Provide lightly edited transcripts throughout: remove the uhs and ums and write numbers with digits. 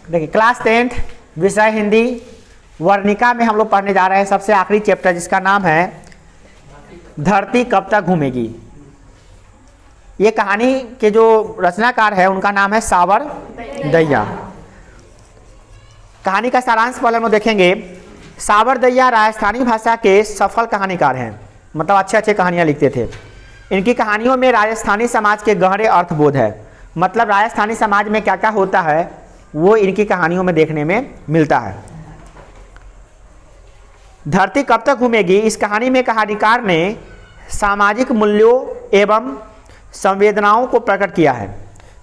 देखिए class 10th विषय हिंदी वर्णिका में हम लोग पढ़ने जा रहे हैं सबसे आखिरी चैप्टर जिसका नाम है धरती कब तक घूमेगी। ये कहानी के जो रचनाकार है उनका नाम है सावर दैया। कहानी का सारांश पहले हम लोग देखेंगे। सावर दैया राजस्थानी भाषा के सफल कहानीकार हैं, मतलब अच्छे अच्छे कहानियाँ लिखते थे। इनकी कहानियों में राजस्थानी समाज के गहरे अर्थबोध है, मतलब राजस्थानी समाज में क्या क्या होता है वो इनकी कहानियों में देखने में मिलता है। धरती कब तक घूमेगी, इस कहानी में कहानीकार ने सामाजिक मूल्यों एवं संवेदनाओं को प्रकट किया है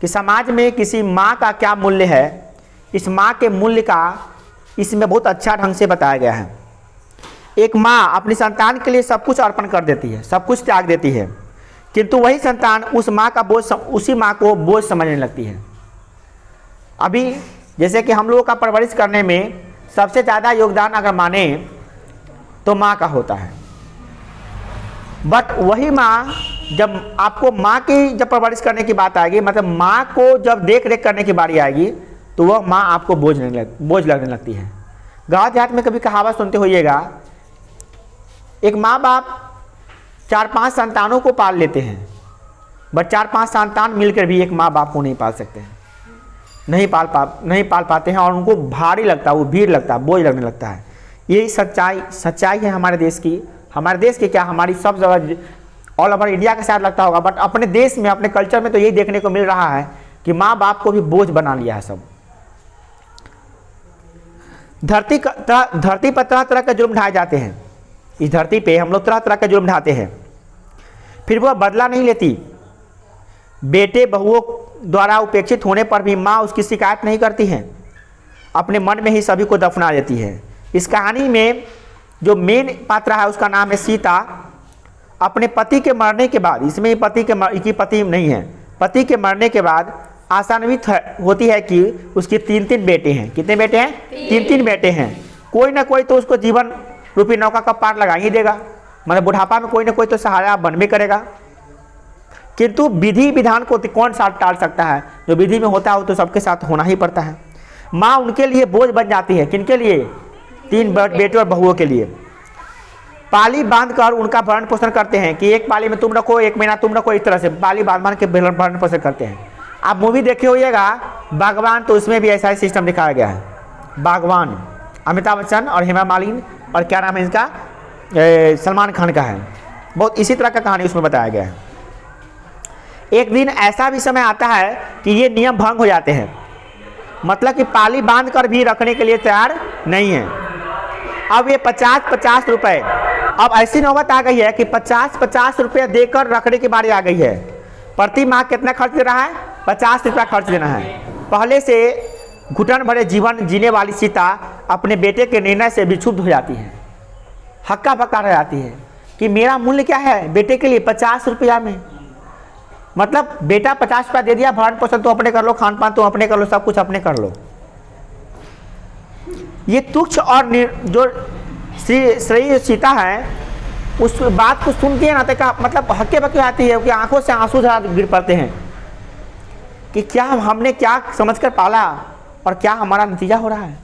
कि समाज में किसी माँ का क्या मूल्य है। इस माँ के मूल्य का इसमें बहुत अच्छा ढंग से बताया गया है। एक माँ अपनी संतान के लिए सब कुछ अर्पण कर देती है, सब कुछ त्याग देती है, किंतु वही संतान उस माँ का बोझ उसी माँ को बोझ समझने लगती है। अभी जैसे कि हम लोगों का परवरिश करने में सबसे ज़्यादा योगदान अगर माने तो माँ का होता है, बट वही माँ जब आपको माँ की जब परवरिश करने की बात आएगी, मतलब माँ को जब देख रेख करने की बारी आएगी तो वह माँ आपको बोझ लगने लगती है। गाँव देहात में कभी कहावत सुनते होइएगा, एक माँ बाप 4-5 संतानों को पाल लेते हैं, बट 4-5 संतान मिलकर भी एक माँ बाप को नहीं पाल सकते हैं, नहीं पाल पाते हैं और उनको भारी लगता है, वो भीड़ लगता है, बोझ लगने लगता है। यही सच्चाई है हमारे देश की। हमारे देश की क्या, हमारी सब जगह ऑल ओवर इंडिया के साथ लगता होगा, बट अपने देश में अपने कल्चर में तो यही देखने को मिल रहा है कि माँ बाप को भी बोझ बना लिया है सब। धरती पर तरह तरह के जुर्म ढाए जाते हैं। इस धरती पे हम लोग तरह तरह के जुर्म ढाते हैं, फिर वह बदला नहीं लेती। बेटे बहुओं द्वारा उपेक्षित होने पर भी माँ उसकी शिकायत नहीं करती है, अपने मन में ही सभी को दफना देती है। इस कहानी में जो मेन पात्र है उसका नाम है सीता। अपने पति के मरने के बाद, इसमें पति नहीं है, पति के मरने के बाद आशान्वित होती है कि उसके 3 बेटे हैं। कितने बेटे हैं? 3 बेटे हैं। कोई ना कोई तो उसको जीवन रूपी नौका का पार लगा ही देगा, मतलब बुढ़ापा में कोई ना कोई तो सहारा बनबे करेगा। किंतु विधि विधान को कौन सा टाल सकता है, जो विधि में होता है वो तो सबके साथ होना ही पड़ता है। माँ उनके लिए बोझ बन जाती है। किनके लिए? 3 बेटे और बहुओं के लिए। पाली बांधकर उनका भरण पोषण करते हैं कि एक पाली में तुम रखो, 1 महीना तुम रखो, इस तरह से पाली बांध के भरण पोषण करते हैं। आप मूवी देखे होइएगा बागवान, तो उसमें भी ऐसा ही सिस्टम दिखाया गया है। बागवान अमिताभ बच्चन और हेमा मालिनी और क्या नाम है इनका, सलमान खान का है। बहुत इसी तरह का कहानी उसमें बताया गया है। एक दिन ऐसा भी समय आता है कि ये नियम भंग हो जाते हैं, मतलब कि पाली बांध कर भी रखने के लिए तैयार नहीं है। अब ये 50-50 रुपए, अब ऐसी नौबत आ गई है कि 50-50 रुपये देकर रखने की बारी आ गई है। प्रति माह कितना खर्च दे रहा है? 50 रुपया खर्च देना है। पहले से घुटन भरे जीवन जीने वाली सीता अपने बेटे के निर्णय से भी क्षुब्ध हो जाती है, हक्का बक्का रह जाती है कि मेरा मूल्य क्या है बेटे के लिए 50 रुपया में। मतलब बेटा 50 रुपया दे दिया, भरण पोषण तो अपने कर लो, खान पान तो अपने कर लो, सब कुछ अपने कर लो। ये तुच्छ और जो श्री सीता है उस बात को सुनती है ना, तो मतलब हक्के बक्के आती है कि आंखों से आंसू गिर पड़ते हैं कि क्या हमने क्या समझकर पाला और क्या हमारा नतीजा हो रहा है।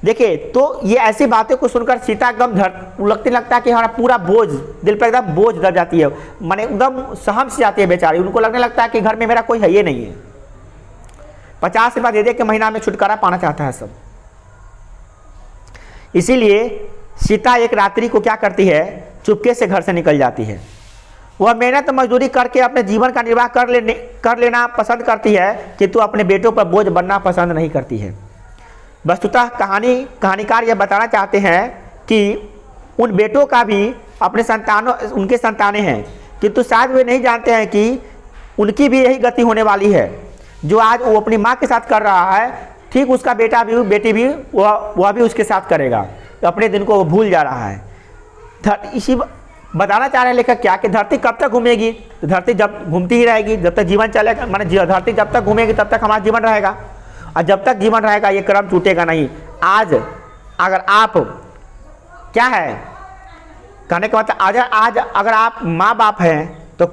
देखिए, तो ये ऐसी बातें को सुनकर सीता एकदम लगती लगता है कि हमारा पूरा बोझ दिल पर एकदम बोझ दब जाती है, माने एकदम सहम से जाती है बेचारी। उनको लगने लगता है कि घर में मेरा कोई है ही नहीं है। 50 रुपया दे दे के महीना में छुटकारा पाना चाहता है सब। इसीलिए सीता एक रात्रि को क्या करती है, चुपके से घर से निकल जाती है। वह मेहनत मजदूरी करके अपने जीवन का निर्वाह कर लेना पसंद करती है, किंतु अपने बेटों पर बोझ बनना पसंद नहीं करती है। वस्तुतः कहानीकार यह बताना चाहते हैं कि उन बेटों का भी उनके संतानें हैं, किंतु शायद वे नहीं जानते हैं कि उनकी भी यही गति होने वाली है। जो आज वो अपनी माँ के साथ कर रहा है, ठीक उसका बेटी भी वह भी उसके साथ करेगा। तो अपने दिन को वो भूल जा रहा है। इसी बताना चाह रहे हैं लेखक क्या कि धरती कब तक घूमेगी, तो धरती जब घूमती ही रहेगी, जब तक जीवन चलेगा, माने धरती जब तक घूमेगी तब तक हमारा जीवन रहेगा, और जब तक जीवन रहेगा ये क्रम टूटेगा नहीं। आज अगर आप क्या है कहने का मतलब, आज अगर आप माँ बाप हैं तो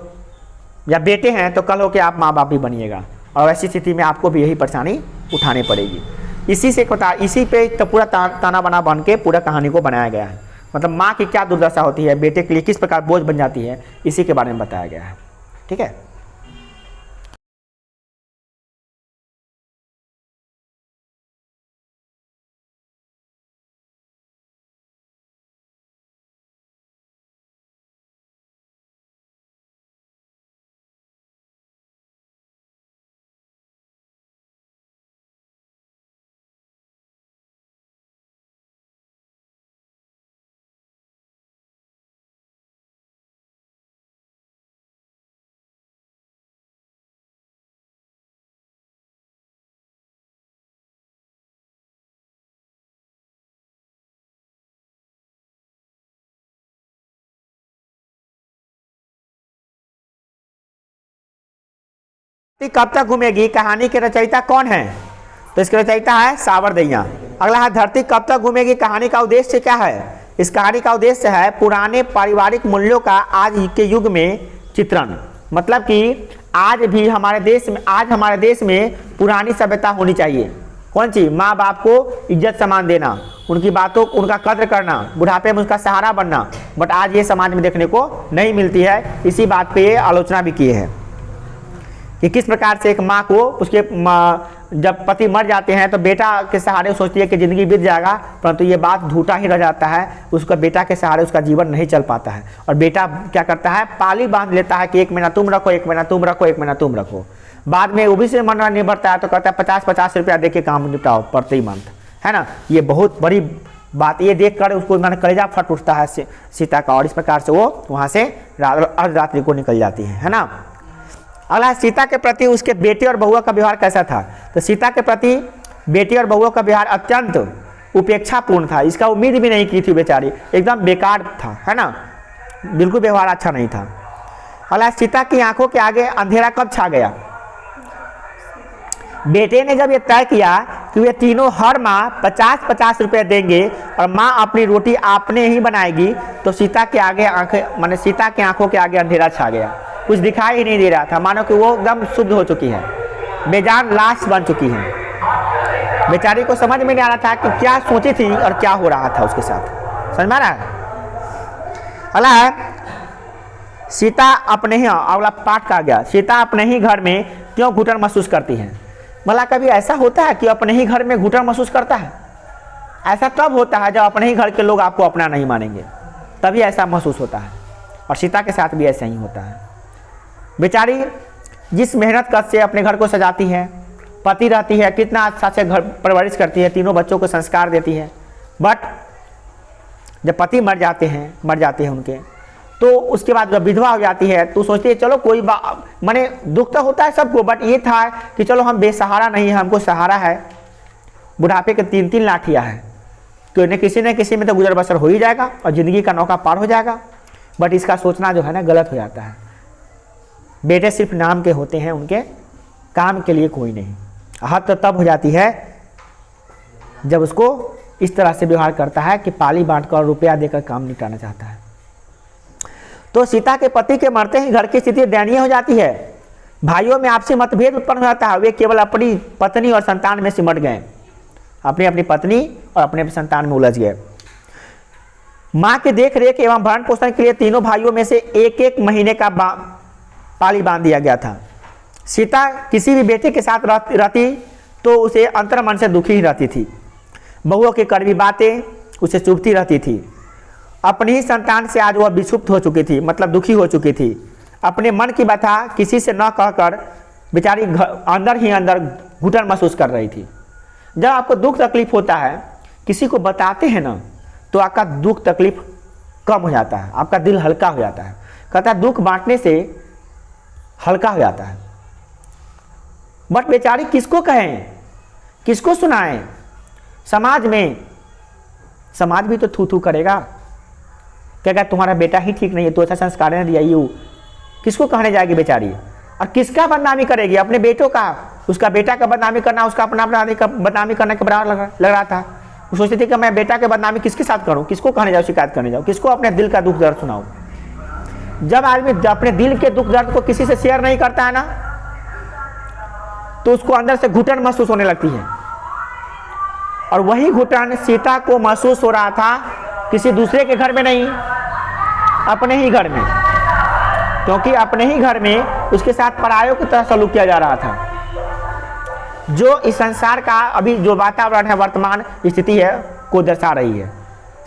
या बेटे हैं तो कल हो के आप माँ बाप भी बनिएगा। और ऐसी स्थिति में आपको भी यही परेशानी उठानी पड़ेगी। इसी पे तो पूरा ताना बना बन के पूरा कहानी को बनाया गया है। मतलब माँ की क्या दुर्दशा होती है, बेटे के लिए किस प्रकार बोझ बन जाती है, इसी के बारे में बताया गया है। ठीक है। कब तक घूमेगी कहानी के रचयिता कौन है? तो इसके रचयिता है सावरदैया। अगला है धरती कब तक घूमेगी कहानी का उद्देश्य क्या है? इस कहानी का उद्देश्य है पुराने पारिवारिक मूल्यों का आज के युग में चित्रण। मतलब कि आज हमारे देश में पुरानी सभ्यता होनी चाहिए। कौन सी? माँ बाप को इज्जत सम्मान देना, उनकी बातों उनका कद्र करना, बुढ़ापे में उसका सहारा बनना। बट आज ये समाज में देखने को नहीं मिलती है। इसी बात पे ये आलोचना भी की है कि किस प्रकार से एक माँ को उसके जब पति मर जाते हैं तो बेटा के सहारे सोचती है कि ज़िंदगी बीत जाएगा, परंतु ये बात झूठा ही रह जाता है। उसका बेटा के सहारे उसका जीवन नहीं चल पाता है और बेटा क्या करता है, पाली बांध लेता है कि 1 महीना तुम रखो, 1 महीना तुम रखो, 1 महीना तुम रखो। बाद में वो भी से मन नहीं भरता है तो कहता है 50-50 रुपया दे के काम निपटाओ प्रति मंथ, है ना। ये बहुत बड़ी बात, ये देख कर उसको मैंने कलेजा फट उठता है सीता का, और इस प्रकार से वो वहाँ से अर्धरात्रि को निकल जाती है ना। अगला सीता के प्रति उसके बेटे और बहुआ का व्यवहार कैसा था? तो सीता के प्रति बेटे और बहुआ का व्यवहार अत्यंत उपेक्षापूर्ण था। इसका उम्मीद भी नहीं की थी बेचारी, एकदम बेकार था, है ना, बिल्कुल व्यवहार अच्छा नहीं था। अगला सीता की आंखों के आगे अंधेरा कब छा गया? बेटे ने जब ये तय किया कि वे तीनों हर माह 50-50 रुपये देंगे और माँ अपनी रोटी आपने ही बनाएगी, तो सीता के आगे सीता की आंखों के आगे अंधेरा छा गया। कुछ दिखाई ही नहीं दे रहा था, मानो कि वो एकदम शुद्ध हो चुकी है, बेजान लाश बन चुकी है। बेचारी को समझ में नहीं आ रहा था कि क्या सोची थी और क्या हो रहा था उसके साथ। समझ में आ रहा है? अगला है सीता अपने ही, अगला पाठ का गया, सीता अपने ही घर में क्यों घुटन महसूस करती है? भला कभी ऐसा होता है कि अपने ही घर में घुटन महसूस करता है? ऐसा तब होता है जब अपने ही घर के लोग आपको अपना नहीं मानेंगे, तभी ऐसा महसूस होता है। और सीता के साथ भी ऐसा ही होता है। बेचारी जिस मेहनत कष्ट से अपने घर को सजाती है, पति रहती है, कितना अच्छा से घर परवरिश करती है, तीनों बच्चों को संस्कार देती है, बट जब पति मर जाते हैं उनके, तो उसके बाद जब विधवा हो जाती है तो सोचती है चलो कोई माने दुख तो होता है सबको, बट ये था कि चलो हम बेसहारा नहीं है, हमको सहारा है। बुढ़ापे के 3-3 लाठियाँ हैं, तो किसी न किसी में तो गुजर बसर हो ही जाएगा और ज़िंदगी का नौका पार हो जाएगा। बट इसका सोचना जो है ना गलत हो जाता है। बेटे सिर्फ नाम के होते हैं, उनके काम के लिए कोई नहीं। हद तो तब हो जाती है जब उसको इस तरह से व्यवहार करता है कि पाली बांटकर रुपया देकर काम निपटाना चाहता है। तो सीता के पति के मरते ही घर की स्थिति दयनीय हो जाती है। भाइयों में आपसी मतभेद उत्पन्न हो जाता है। वे केवल अपनी पत्नी और संतान में सिमट गए, अपनी पत्नी और अपने संतान में उलझ गए। माँ के देख रेख एवं भरण पोषण के लिए तीनों भाइयों में से 1-1 महीने का पाली बांध दिया गया था। सीता किसी भी बेटे के साथ रहती तो उसे अंतर्मन से दुखी ही रहती थी। बहुओं की कड़वी बातें उसे चुभती रहती थी। अपनी ही संतान से आज वह विक्षुब्ध हो चुकी थी, मतलब दुखी हो चुकी थी। अपने मन की बात किसी से न कहकर बेचारी अंदर ही अंदर घुटन महसूस कर रही थी। जब आपको दुख तकलीफ होता है, किसी को बताते हैं ना, तो आपका दुख तकलीफ कम हो जाता है, आपका दिल हल्का हो जाता है। कहता है दुख बांटने से हल्का हो जाता है। बट बेचारी किसको कहें, किसको सुनाएं? समाज भी तो थू थू करेगा, कहेगा तुम्हारा बेटा ही ठीक नहीं है, तो अच्छा संस्कार नहीं दिया, यू किसको कहने जाएगी बेचारी? और किसका बदनामी करेगी? अपने बेटों का, उसका बेटा का बदनामी करना उसका अपना बदनामी करने के बराबर लग रहा था। वो सोचती थी कि मैं बेटा के बदनामी किसके साथ करूं, किसको कहने जाऊं, शिकायत करने जाऊं, किसको अपने दिल का दुख दर्द सुनाऊं? जब आदमी अपने दिल के दुख दर्द को किसी से शेयर नहीं करता है ना, तो उसको अंदर से घुटन महसूस होने लगती है, और वही घुटन सीता को महसूस हो रहा था किसी दूसरे के घर में नहीं, अपने ही घर में, क्योंकि अपने ही घर में उसके साथ परायों की तरह सलूक किया जा रहा था। जो इस संसार का अभी जो वातावरण है, वर्तमान स्थिति है, को दर्शा रही है।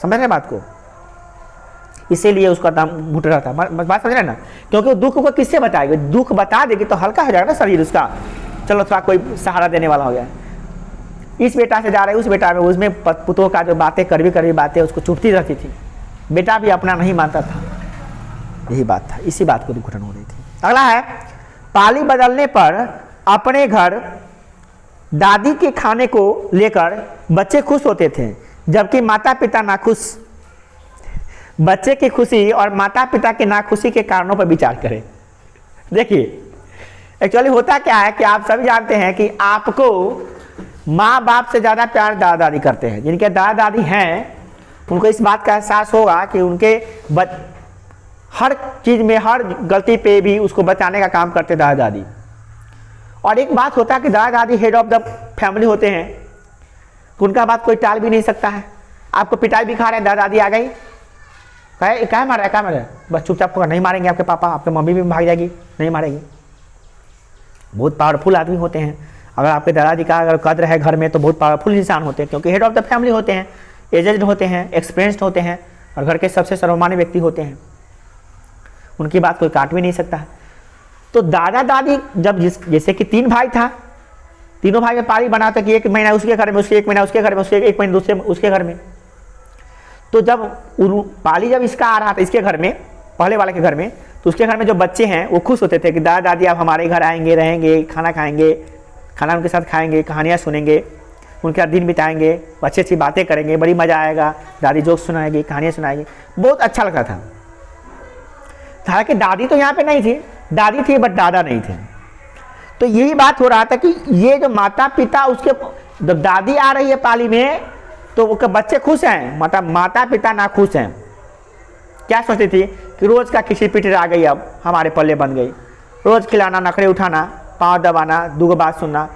समझ रहे बात को? इसीलिए उसका दाम घुट रहा था। बात समझ रहे ना? क्योंकि दुख को किससे बताएगी? दुख बता देगी तो हल्का हो जाएगा ना शरीर उसका, चलो थोड़ा कोई सहारा देने वाला हो गया। इस बेटा से जा रहे उस बेटा में, उसमें पुतों का जो बातें कड़वी बातें उसको चुभती रहती थी, बेटा भी अपना नहीं मानता था। यही बात था, इसी बात को घुटन हो रही थी। अगला है, पाली बदलने पर अपने घर दादी के खाने को लेकर बच्चे खुश होते थे, जबकि माता पिता नाखुश। बच्चे की खुशी और माता पिता की नाखुशी के कारणों पर विचार करें। देखिए एक्चुअली होता क्या है कि आप सभी जानते हैं कि आपको माँ बाप से ज़्यादा प्यार दादा दादी करते हैं। जिनके दादा दादी हैं उनको इस बात का एहसास होगा कि उनके हर चीज़ में, हर गलती पे भी उसको बचाने का काम करते दादा दादी। और एक बात होता है कि दादा दादी हेड ऑफ द फैमिली होते हैं, तो उनका बात कोई टाल भी नहीं सकता है। आपको पिटाई भी खा रहे हैं, दादा दादी आ गई, क्या मार रहा है, बस चुपचाप होगा, नहीं मारेंगे आपके पापा, आपके मम्मी भी भाग जाएगी, नहीं मारेगी। बहुत पावरफुल आदमी होते हैं। अगर आपके दादाजी का अगर कद्र है घर में तो बहुत पावरफुल इंसान होते हैं, क्योंकि हेड ऑफ द फैमिली होते हैं, एजेड होते हैं, एक्सपीरियंस्ड होते हैं, और घर के सबसे सर्वमान्य व्यक्ति होते हैं। उनकी बात कोई काट भी नहीं सकता है। तो दादा दादी जब जैसे कि 3 भाई था, तीनों भाई में पारी बनाते कि 1 महीना उसके घर में, उसके 1 महीना उसके घर में, उसके 1 महीना दूसरे उसके घर में। तो जब पाली जब इसका आ रहा था इसके घर में, पहले वाले के घर में, तो उसके घर में जो बच्चे हैं वो खुश होते थे कि दादा दादी आप हमारे घर आएंगे, रहेंगे, खाना खाएंगे, खाना उनके साथ खाएंगे, कहानियाँ सुनेंगे, उनके साथ दिन बिताएंगे, अच्छी अच्छी बातें करेंगे, बड़ी मज़ा आएगा, दादी जोक सुनाएगी, कहानियाँ सुनाएगी, बहुत अच्छा लगता था। हालांकि दादी तो यहाँ पे नहीं थी, दादी थी बट दादा नहीं थे। तो यही बात हो रहा था कि ये जो माता पिता उसके, जब दादी आ रही है पाली में तो उसके बच्चे खुश हैं, मतलब माता पिता ना खुश हैं। क्या सोचती थी कि रोज़ का खिचड़ी पिटी आ गई, अब हमारे पल्ले बन गई, रोज़ खिलाना, नखरे उठाना, पाँव दबाना, दूगो बात सुनना,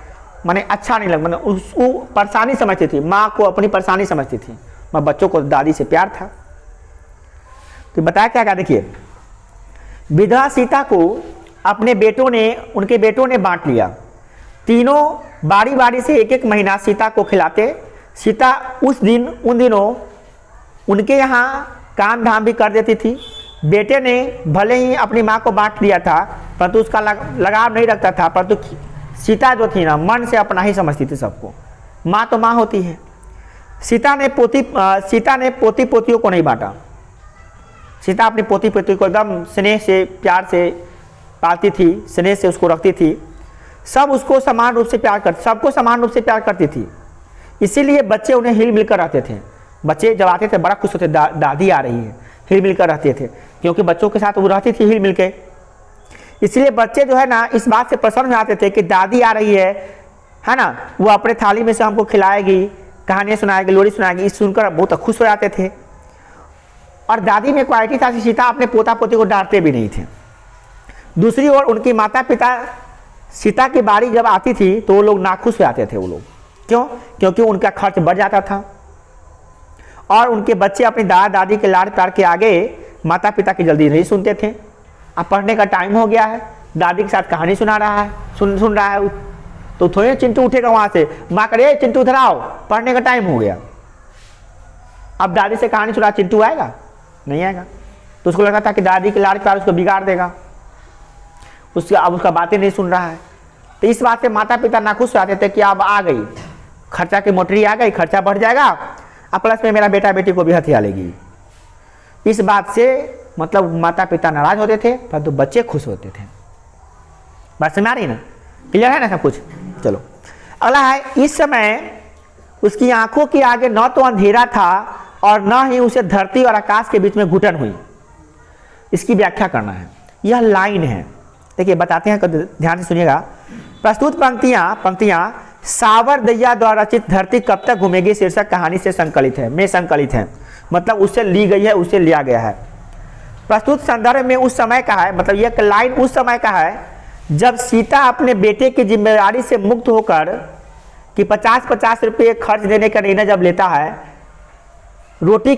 माने अच्छा नहीं लग, मतलब उसको परेशानी समझती थी, माँ को अपनी परेशानी समझती थी, मगर बच्चों को दादी से प्यार था। तो बताया क्या, देखिए विधवा सीता को अपने बेटों ने, उनके बेटों ने बांट लिया। तीनों बारी बारी से 1-1 महीना सीता को खिलाते। सीता उन दिनों उनके यहाँ काम धाम भी कर देती थी। बेटे ने भले ही अपनी माँ को बांट लिया था, परंतु उसका लगाव नहीं रखता था, परंतु सीता जो थी ना, मन से अपना ही समझती थी सबको। माँ तो माँ होती है। सीता ने पोती पोतियों को नहीं बांटा। सीता अपनी पोती पोती को एकदम स्नेह से, प्यार से पालती थी, स्नेह से उसको रखती थी। सब उसको समान रूप से प्यार करते, सबको समान रूप से प्यार करती थी। इसीलिए बच्चे उन्हें हिल मिलकर रहते थे। बच्चे जब आते थे बड़ा खुश होते, दादी आ रही है, हिल मिलकर रहते थे, क्योंकि बच्चों के साथ वो रहती थी हिल मिल के। इसलिए बच्चे जो है ना इस बात से प्रसन्न हो जाते थे कि दादी आ रही है ना, वो अपने थाली में से हमको खिलाएगी, कहानियाँ सुनाएगी, लोरी सुनाएगी, इस सुनकर बहुत खुश हो जाते थे। और दादी में क्वालिटी था कि सीता अपने पोता पोती को डांटते भी नहीं थे। दूसरी ओर उनकी माता पिता, सीता की बारी जब आती थी तो वो लोग नाखुश हो जाते थे। वो लोग क्यों? क्योंकि उनका खर्च बढ़ जाता था और उनके बच्चे अपनी दादा दादी के लाड़ प्यार के आगे माता पिता की जल्दी नहीं सुनते थे। अब पढ़ने का टाइम हो गया है, दादी के साथ कहानी सुना रहा है, सुन रहा है, तो थोड़े चिंटू उठेगा वहाँ से, माँ करे चिंटू इधर आओ, पढ़ने का टाइम हो गया। अब दादी से कहानी सुना, चिंटू आएगा? नहीं आएगा। तो उसको लगा था कि दादी के लाड़ प्यार उसको बिगाड़ देगा, अब उसका बातें नहीं सुन रहा है। तो इस बात से माता पिता नाखुश रहते थे कि अब आ गई, खर्चा की मोटरी आ गई, खर्चा बढ़ जाएगा, अब प्लस में मेरा बेटा बेटी को भी हथिया लेगी। इस बात से मतलब माता पिता नाराज होते थे, परंतु बच्चे खुश होते थे। बात समझ आ रही ना? क्लियर है ना सब कुछ? चलो अगला है, इस समय उसकी आंखों के आगे न तो अंधेरा था और न ही उसे धरती और आकाश के बीच में घुटन हुई। इसकी व्याख्या करना है। यह लाइन है, देखिए बताते हैं, ध्यान से सुनिएगा। प्रस्तुत पंक्तियां सावर दैया द्वारा रचित धरती कब तक घूमेगी शीर्षक कहानी से संकलित है, में संकलित है, मतलब उससे ली गई है, उससे लिया गया है। प्रस्तुत संदर्भ में उस समय का है, मतलब यह लाइन उस समय का है जब सीता अपने बेटे की जिम्मेदारी से मुक्त होकर कि 50-50 रुपये खर्च देने का निर्णय जब लेता है, रोटी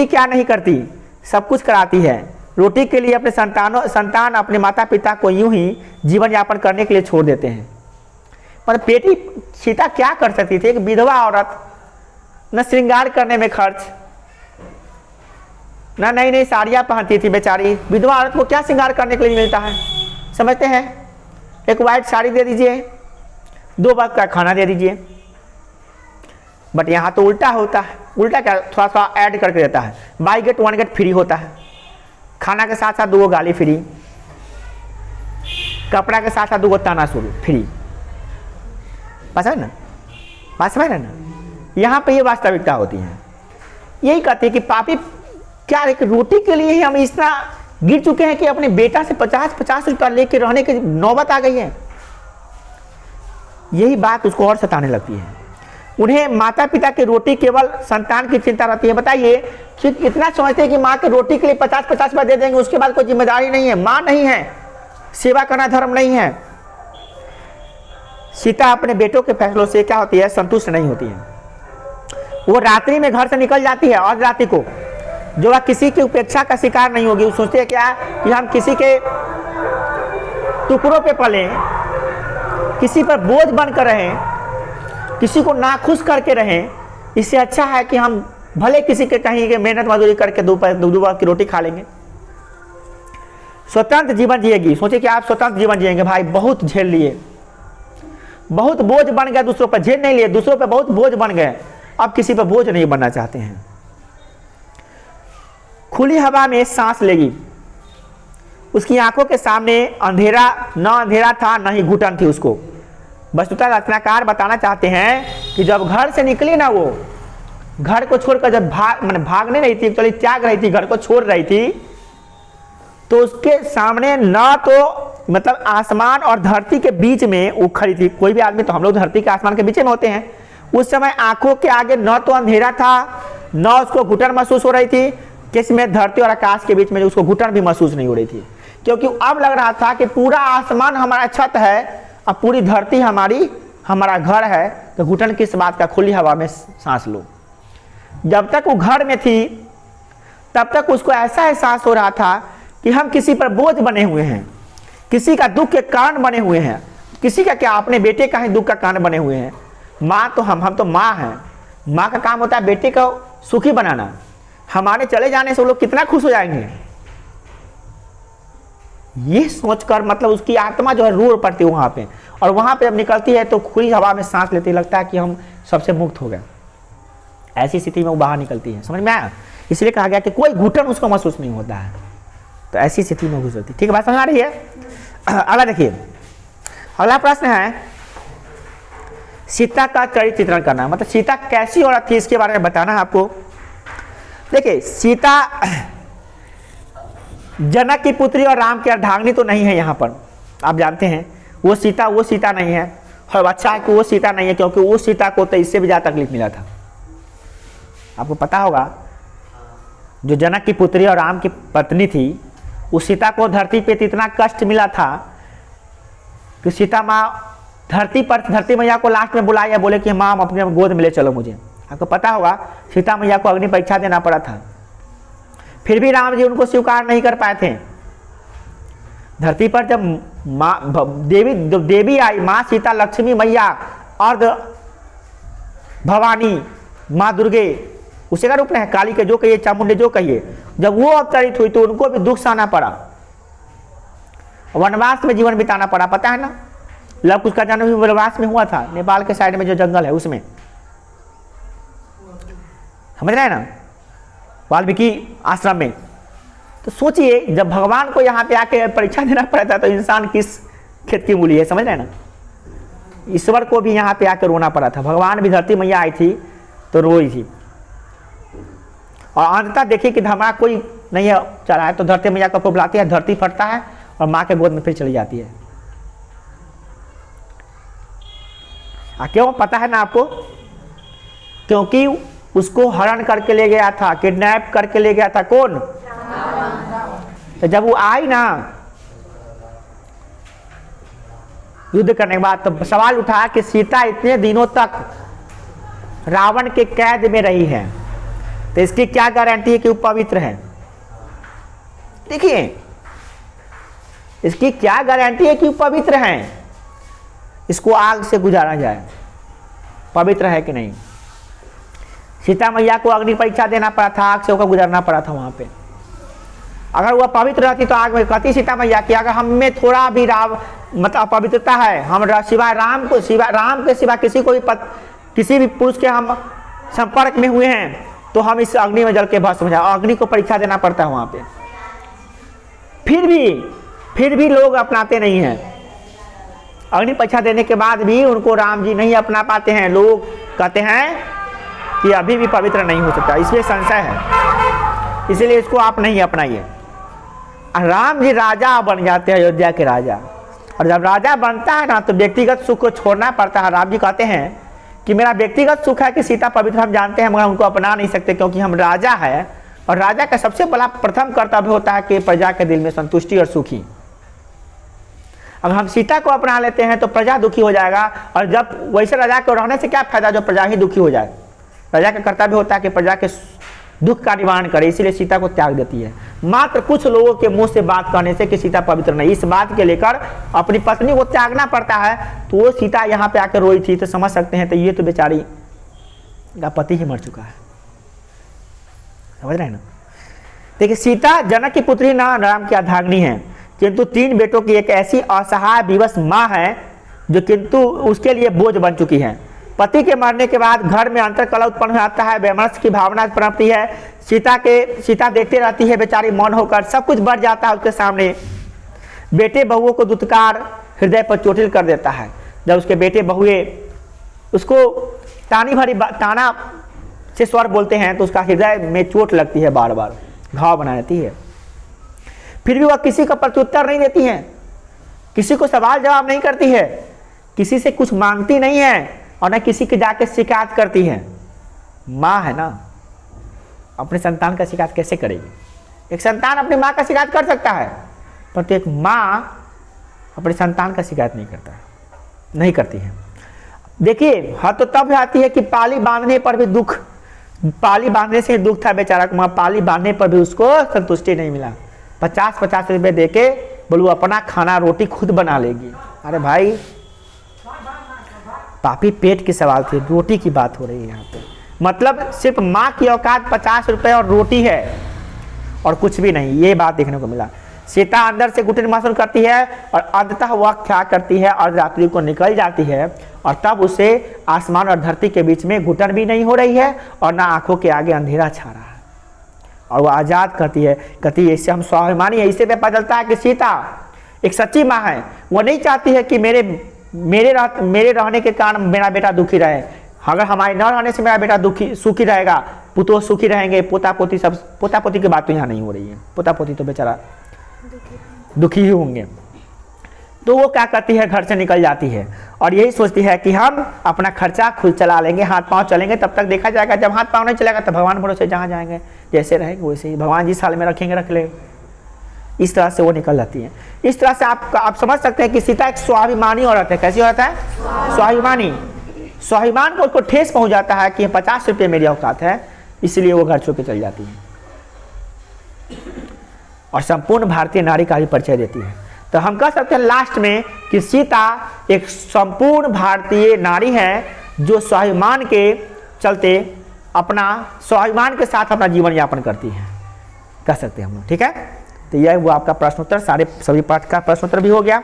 क्या नहीं करती, सब कुछ कराती है। रोटी के लिए अपने संतान अपने माता पिता को यूं ही जीवन यापन करने के लिए छोड़ देते हैं। पर बेटी सीता क्या कर सकती थी? एक विधवा औरत, न श्रृंगार करने में खर्च, न नई नई साड़ियाँ पहनती थी बेचारी। विधवा औरत को क्या श्रृंगार करने के लिए मिलता है? समझते हैं, एक वाइट साड़ी दे दीजिए, 2 वक्त का खाना दे दीजिए। बट यहाँ तो उल्टा होता है। उल्टा क्या, थोड़ा थोड़ा ऐड करके देता है। बाई गेट 1 गेट फ्री होता है। खाना के साथ साथ 2 गाली फ्री, कपड़ा के साथ साथ 2 ताना शुरू फ्री। बस है ना, बात समझ रहे ना? यहाँ पे ये वास्तविकता होती है। यही कहते हैं कि पापी क्या, एक रोटी के लिए ही हम इतना गिर चुके हैं कि अपने बेटा से 50-50 रुपया लेके रहने की नौबत आ गई है। यही बात उसको और सताने लगती है। उन्हें माता पिता की रोटी केवल संतान की चिंता रहती है। बताइए, कितना समझते हैं कि माँ की रोटी के लिए 50-50 रुपया दे देंगे, उसके बाद कोई जिम्मेदारी नहीं है, माँ नहीं है, सेवा करना धर्म नहीं है। सीता अपने बेटों के फैसलों से क्या होती है, संतुष्ट नहीं होती है। वो रात्रि में घर से निकल जाती है और रात्रि को जो वह किसी की उपेक्षा का शिकार नहीं होगी। वो सोचते हैं क्या कि हम किसी के टुकड़ों पे पले, किसी पर बोझ बनकर रहें, किसी को नाखुश करके रहें। इससे अच्छा है कि हम भले किसी के कहीं के मेहनत मजदूरी करके 2 वक्त की रोटी खा लेंगे। स्वतंत्र जीवन जिएगी। सोचिए कि आप स्वतंत्र जीवन जिएंगे, भाई बहुत झेल लिए, बहुत बोझ बन गया दूसरों पर, झेल नहीं लिए, दूसरों पर बहुत बोझ बन गए, अब किसी पर बोझ नहीं बनना चाहते हैं। खुली हवा में सांस लेगी। उसकी आंखों के सामने अंधेरा था, न ही घुटन थी उसको। वस्तुतः रचनाकार बताना चाहते हैं कि जब घर से निकली ना, वो घर को छोड़कर जब भाग नहीं रही थी, चलिए त्याग रही थी, घर को छोड़ रही थी, तो उसके सामने ना तो मतलब आसमान और धरती के बीच में वो खड़ी थी। कोई भी आदमी, तो हम लोग धरती के आसमान के बीच में होते हैं। उस समय आंखों के आगे न तो अंधेरा था, न उसको घुटन महसूस हो रही थी। किसमें? धरती और आकाश के बीच में उसको घुटन भी महसूस नहीं हो रही थी, क्योंकि अब लग रहा था कि पूरा आसमान हमारा छत है, अब पूरी धरती हमारा घर है, तो घुटन किस बात का, खुली हवा में सांस लो। जब तक वो घर में थी तब तक उसको ऐसा एहसास हो रहा था कि हम किसी पर बोझ बने हुए हैं, किसी का दुख के कारण बने हुए हैं। किसी का क्या, अपने बेटे का ही दुख का कारण बने हुए हैं। माँ तो हम तो माँ हैं, माँ का काम होता है बेटे को सुखी बनाना। हमारे चले जाने से वो लोग कितना खुश हो जाएंगे, ये सोचकर मतलब उसकी आत्मा जो है रो पड़ती है वहां पे। और वहां पे जब निकलती है तो खुली हवा में सांस लेती, लगता है कि हम सबसे मुक्त हो गए। ऐसी स्थिति में वो बाहर निकलती है। समझ में आया? इसलिए कहा गया कि कोई घुटन उसको महसूस नहीं होता है, तो ऐसी स्थिति में गुजरती। ठीक है, बात समझ आ रही है? अगला देखिए, अगला प्रश्न है सीता का चरित्र चित्रण करना, मतलब सीता कैसी औरत थी इसके बारे में बताना है आपको। देखिए, सीता जनक की पुत्री और राम की अर्धांगिनी तो नहीं है। यहाँ पर आप जानते हैं वो सीता नहीं है। और अच्छा है कि वो सीता नहीं है, क्योंकि वो सीता को तो इससे भी ज़्यादा तकलीफ मिला था। आपको पता होगा, जो जनक की पुत्री और राम की पत्नी थी, उस सीता को धरती पे इतना कष्ट मिला था कि सीता माँ धरती मैया को लास्ट में बुलाया, बोले कि माँ अपने गोद में ले चलो मुझे। आपको पता होगा सीता मैया को अग्नि परीक्षा देना पड़ा था, फिर भी राम जी उनको स्वीकार नहीं कर पाए थे। धरती पर जब देवी आई, माँ सीता, लक्ष्मी मैया, अर्ध भवानी, माँ दुर्गे, उसी का रूप है, काली के जो कहिए, चामुंडे जो कहिए, जब वो अवतरित हुई तो उनको भी दुख सहना पड़ा, वनवास में जीवन बिताना पड़ा। पता है ना, लव कुश का जन्म भी वनवास में हुआ था, नेपाल के साइड में जो जंगल है उसमें। समझ रहे हैं ना, वाल्मीकि आश्रम में। तो सोचिए, जब भगवान को यहाँ पे आके परीक्षा देना पड़ता तो इंसान किस खेत की मूली है। समझ रहे हैं ना, ईश्वर को भी यहाँ पे आके रोना पड़ा था। भगवान भी, धरती मैया आई थी तो रोई थी, और अंततः देखिए कि हमारा कोई नहीं है चला है, तो धरती मैया को बुलाती है, धरती फटता है और माँ के गोद में फिर चली जाती है। क्यों पता है ना आपको? क्योंकि उसको हरण करके ले गया था, किडनैप करके ले गया था। कौन? तो जब वो आई ना युद्ध करने के बाद तो सवाल उठा कि सीता इतने दिनों तक रावण के कैद में रही है, तो इसकी क्या गारंटी है कि वो पवित्र है? देखिए, इसकी क्या गारंटी है कि वो पवित्र हैं? इसको आग से गुजारा जाए, पवित्र है कि नहीं? सीता मैया को अग्नि परीक्षा देना पड़ा था, आग से होकर गुजरना पड़ा था वहां पे। अगर वह पवित्र रहती तो आग में कहती सीता मैया कि अगर हम में थोड़ा भी मतलब अपवित्रता है, हम सिवाय राम के सिवा किसी भी पुरुष के हम संपर्क में हुए हैं तो हम इस अग्नि में जल के भस्म हो जाए। अग्नि को परीक्षा देना पड़ता है वहां पे। फिर भी लोग अपनाते नहीं हैं। अग्नि परीक्षा देने के बाद भी उनको राम जी नहीं अपना पाते हैं। लोग कहते हैं कि अभी भी पवित्र नहीं हो सकता, इसमें संशय है, इसलिए इसको आप नहीं अपनाइए। राम जी राजा बन जाते हैं, अयोध्या के राजा, और जब राजा बनता है ना तो व्यक्तिगत सुख को छोड़ना पड़ता है। राम जी कहते हैं कि मेरा व्यक्तिगत सुख है कि सीता पवित्र हम जानते हैं, मगर उनको अपना नहीं सकते क्योंकि हम राजा है, और राजा का सबसे बड़ा प्रथम कर्तव्य होता है कि प्रजा के दिल में संतुष्टि और सुखी। अगर हम सीता को अपना लेते हैं तो प्रजा दुखी हो जाएगा, और जब वैसे राजा को रहने से क्या फायदा जो प्रजा ही दुखी हो जाए। राजा का कर्तव्य होता है कि प्रजा के दुख का निवारण करे, इसीलिए सीता को त्याग देती है। मात्र कुछ लोगों के मुंह से बात कहने से कि सीता पवित्र नहीं, इस बात के लेकर अपनी पत्नी को त्यागना पड़ता है। तो वो सीता यहाँ पे आकर रोई थी, तो समझ सकते हैं तो ये तो बेचारी का पति ही मर चुका है, समझ रहे हैं ना। देखिए, सीता जनक की पुत्री ना राम की अर्धांगिनी है, किंतु 3 बेटों की एक ऐसी असहाय विवश माँ है जो किंतु उसके लिए बोझ बन चुकी है। पति के मरने के बाद घर में अंतरकलह उत्पन्न हो जाता है, वैमनस्य की भावना पनपती है। सीता देखती रहती है बेचारी मौन होकर, सब कुछ बढ़ जाता है उसके सामने। बेटे बहुओं को दुत्कार हृदय पर चोटिल कर देता है। जब उसके बेटे बहुए उसको ताना से स्वर बोलते हैं तो उसका हृदय में चोट लगती है, बार बार घाव बना देती है। फिर भी वह किसी का प्रत्युत्तर नहीं देती है, किसी को सवाल जवाब नहीं करती है, किसी से कुछ मांगती नहीं है, और न किसी के जाके शिकायत करती है। माँ है ना, अपने संतान का शिकायत कैसे करेगी? एक संतान अपनी माँ का शिकायत कर सकता है, परंतु एक माँ अपने संतान का शिकायत नहीं करती है। देखिए, हद तो तब आती है कि पाली बांधने पर भी दुख, पाली बांधने से दुख था बेचारा को, पाली बांधने पर भी उसको संतुष्टि नहीं मिला। 50-50 रुपये देके बोलू अपना खाना रोटी खुद बना लेगी। अरे भाई, पापी पेट की सवाल थी, रोटी की बात हो रही है यहाँ पे। मतलब सिर्फ माँ की औकात 50 रुपये और रोटी है और कुछ भी नहीं, ये बात देखने को मिला। सीता अंदर से घुटन महसूस करती है और अंततः वह क्या करती है और रात्रि को निकल जाती है, और तब उसे आसमान और धरती के बीच में घुटन भी नहीं हो रही है और ना आंखों के आगे अंधेरा छा रहा है, और वह आज़ाद करती है। कहती है इससे हम स्वाभिमानी है। इससे पता चलता है कि सीता एक सच्ची माँ है। वह नहीं चाहती है कि मेरे रहने के कारण मेरा बेटा दुखी रहे। अगर हमारे न रहने से मेरा बेटा सुखी रहेगा, पुतो सुखी रहेंगे, पोता पोती की बात तो यहाँ नहीं हो रही है, पोता पोती तो बेचारा दुखी ही होंगे। तो वो क्या करती है, घर से निकल जाती है और यही सोचती है कि हम अपना खर्चा खुद चला लेंगे, हाथ पांव चलेंगे, तब तक देखा जाएगा। जब हाथ पांव नहीं चलेगा तो भगवान भरोसे जहाँ जाएंगे, जैसे रहेंगे वैसे ही, भगवान जिस हाल में रखेंगे रख ले। इस तरह से वो निकल जाती है। इस तरह से आप समझ सकते हैं कि सीता एक स्वाभिमानी औरत है। कैसी औरत है? स्वाभिमानी। स्वाभिमान को उसको ठेस पहुंच जाता है कि 50 रुपये मेरी औकात है, इसलिए वो घर छोड़ के चल जाती है और संपूर्ण भारतीय नारी का भी परिचय देती है। तो हम कह सकते हैं लास्ट में कि सीता एक संपूर्ण भारतीय नारी है जो स्वाभिमान के चलते अपना स्वाभिमान के साथ अपना जीवन यापन करती है, कह सकते हैं हम लोग। ठीक है, तो यह वो आपका प्रश्नोत्तर, सभी पाठ का प्रश्नोत्तर भी हो गया।